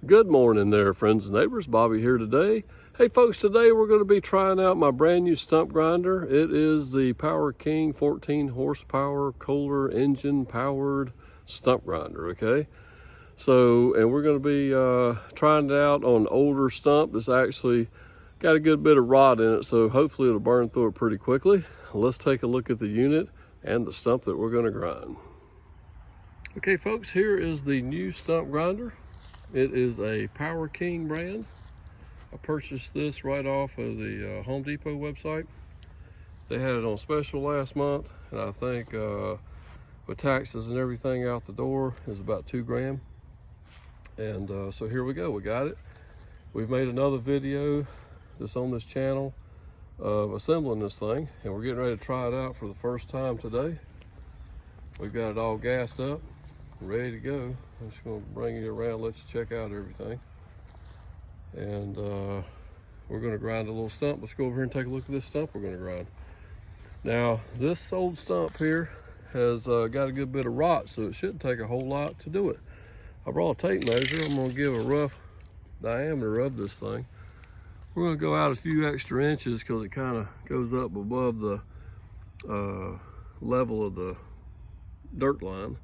Good morning there, friends and neighbors. Bobby here today. Hey folks, today we're going to be trying out my brand new stump grinder. It is the Power King 14 horsepower Kohler engine powered stump grinder, okay? So, and we're going to be trying it out on an older stump that's actually got a good bit of rot in it, so hopefully it'll burn through it pretty quickly. Let's take a look at the unit and the stump that we're going to grind. Okay folks, here is the new stump grinder. It is a Power King brand. I purchased this right off of the Home Depot website. They had it on special last month, and I think with taxes and everything out the door is about $2 grand. And so here we go, we got it. We've made another video that's on this channel of assembling this thing, and we're getting ready to try it out for the first time today. We've got it all gassed up, ready to go. I'm just going to bring you around, let you check out everything. And we're going to grind a little stump. Let's go over here and take a look at this stump we're going to grind. Now, this old stump here has got a good bit of rot, so it shouldn't take a whole lot to do it. I brought a tape measure. I'm going to give a rough diameter of this thing. We're going to go out a few extra inches because it kind of goes up above the level of the dirt line.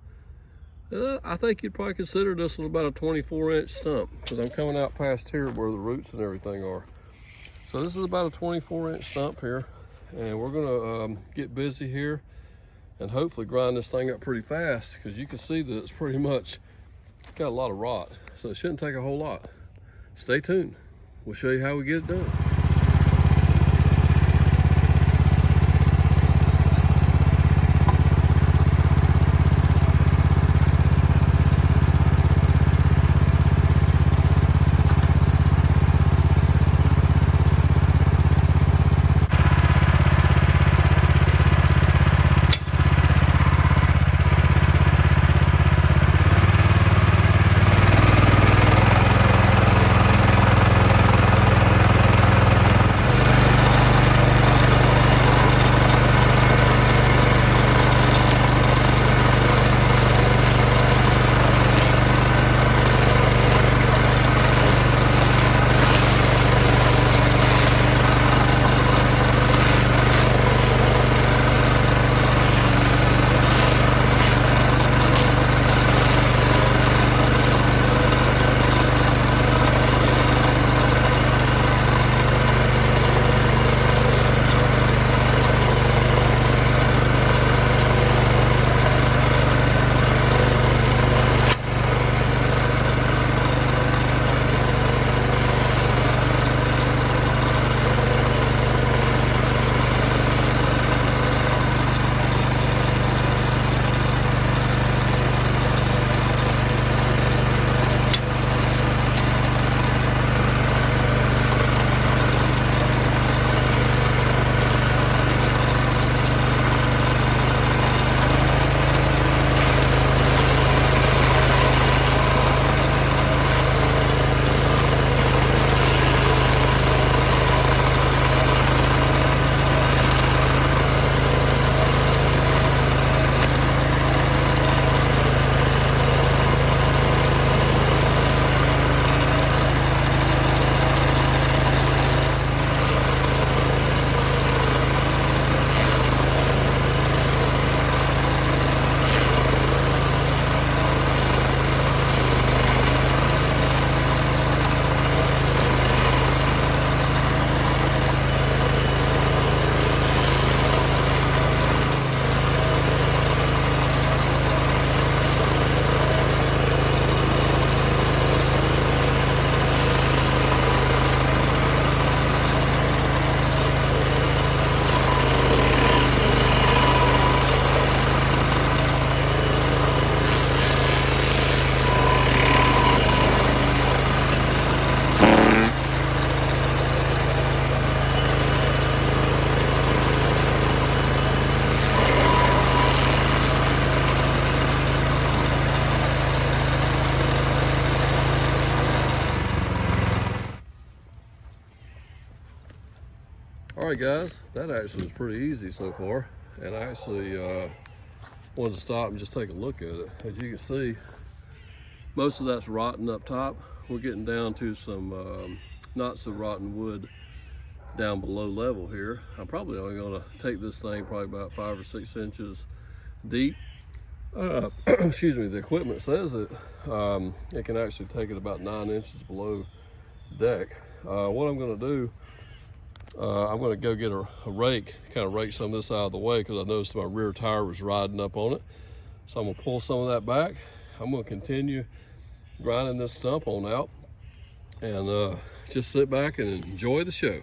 I think you'd probably consider this one about a 24-inch stump because I'm coming out past here where the roots and everything are. So this is about a 24-inch stump here, and we're gonna get busy here and hopefully grind this thing up pretty fast because you can see that it's pretty much got a lot of rot. So it shouldn't take a whole lot. Stay tuned. We'll show you how we get it done. All right guys, that actually was pretty easy so far, and I actually wanted to stop and just take a look at it. As you can see, Most of that's rotten up top. We're getting down to some not so rotten wood down below level here. I'm probably only going to take this thing probably about 5 or 6 inches deep. Excuse me, the equipment says that it can actually take it about 9 inches below deck. What I'm going to do, I'm going to go get a rake, kind of rake some of this out of the way, because I noticed my rear tire was riding up on it. So I'm going to pull some of that back. I'm going to continue grinding this stump on out, and just sit back and enjoy the show.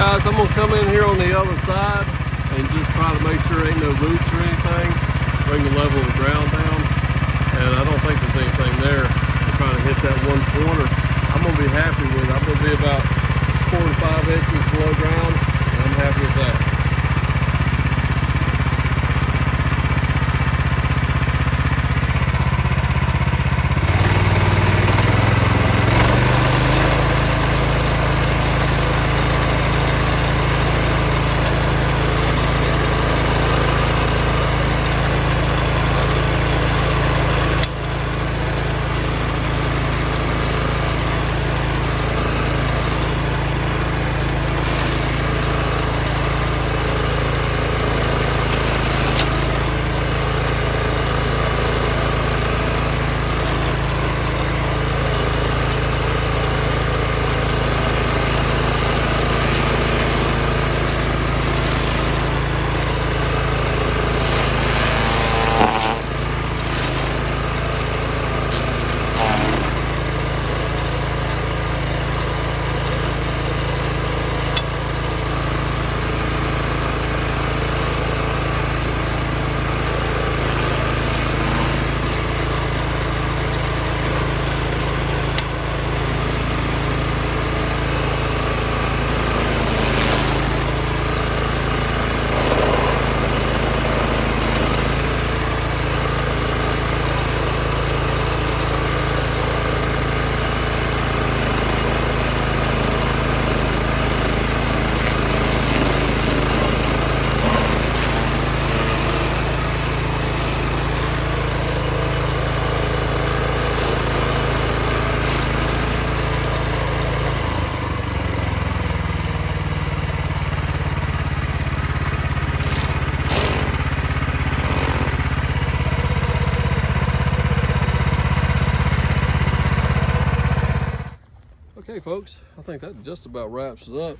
Guys, I'm gonna come in here on the other side and just try to make sure there ain't no roots or anything. Bring the level of the ground down. And I don't think there's anything there. I'm trying to hit that 1/4. I'm gonna be happy with it. I'm gonna be about 4 to 5 inches below ground. And I'm happy with that. Okay folks, I think that just about wraps it up.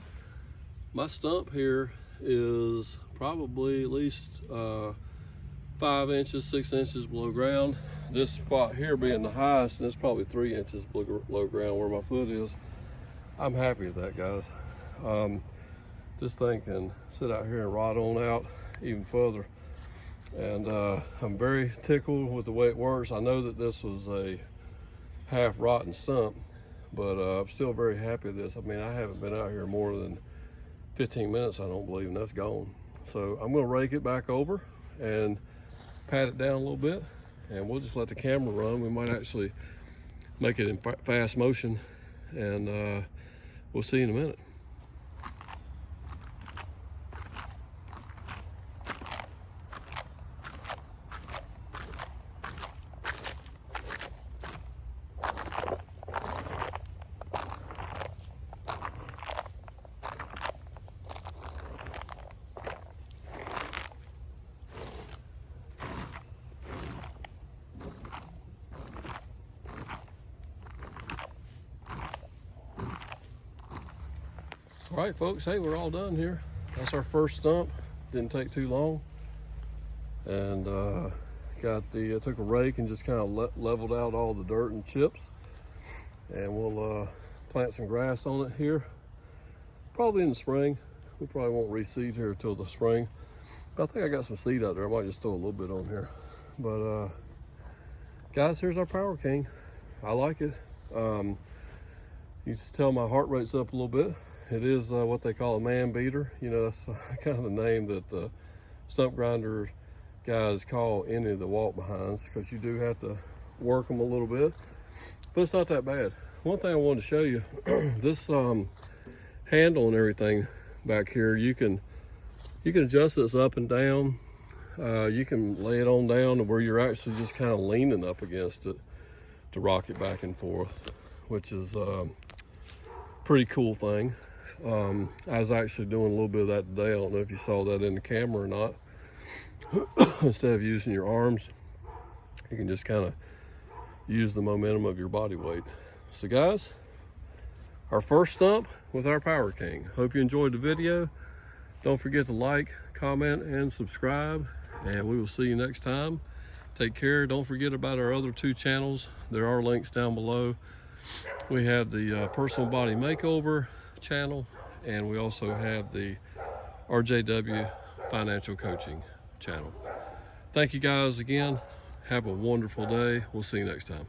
My stump here is probably at least 5 inches, 6 inches below ground. This spot here being the highest, and it's probably 3 inches below ground where my foot is. I'm happy with that, guys. This thing can sit out here and rot on out even further. And I'm very tickled with the way it works. I know that this was a half rotten stump, but I'm still very happy with this. I mean, I haven't been out here more than 15 minutes, I don't believe, and that's gone. So I'm gonna rake it back over and pat it down a little bit, and we'll just let the camera run. We might actually make it in fast motion, and we'll see you in a minute. All right, folks, hey, we're all done here. That's our first stump. Didn't take too long. And took a rake and just kind of leveled out all the dirt and chips. And we'll plant some grass on it here. Probably in the spring. We probably won't reseed here till the spring. But I think I got some seed out there. I might just throw a little bit on here. But guys, here's our Power King. I like it. You can tell my heart rate's up a little bit. It is what they call a man beater. You know, that's kind of the name that the stump grinder guys call any of the walk behinds, because you do have to work them a little bit, but it's not that bad. One thing I wanted to show you, this handle and everything back here, you can adjust this up and down. You can lay it on down to where you're actually just kind of leaning up against it to rock it back and forth, which is a pretty cool thing. I was actually doing a little bit of that today. I don't know if you saw that in the camera or not. Instead of using your arms, you can just kind of use the momentum of your body weight. So guys, our first stump with our Power King. Hope you enjoyed the video. Don't forget to like, comment, and subscribe, and we will see you next time. Take care. Don't forget about our other 2 channels. There are links down below. We have the Personal Body Makeover channel, and we also have the RJW Financial Coaching channel. Thank you guys again. Have a wonderful day. We'll see you next time.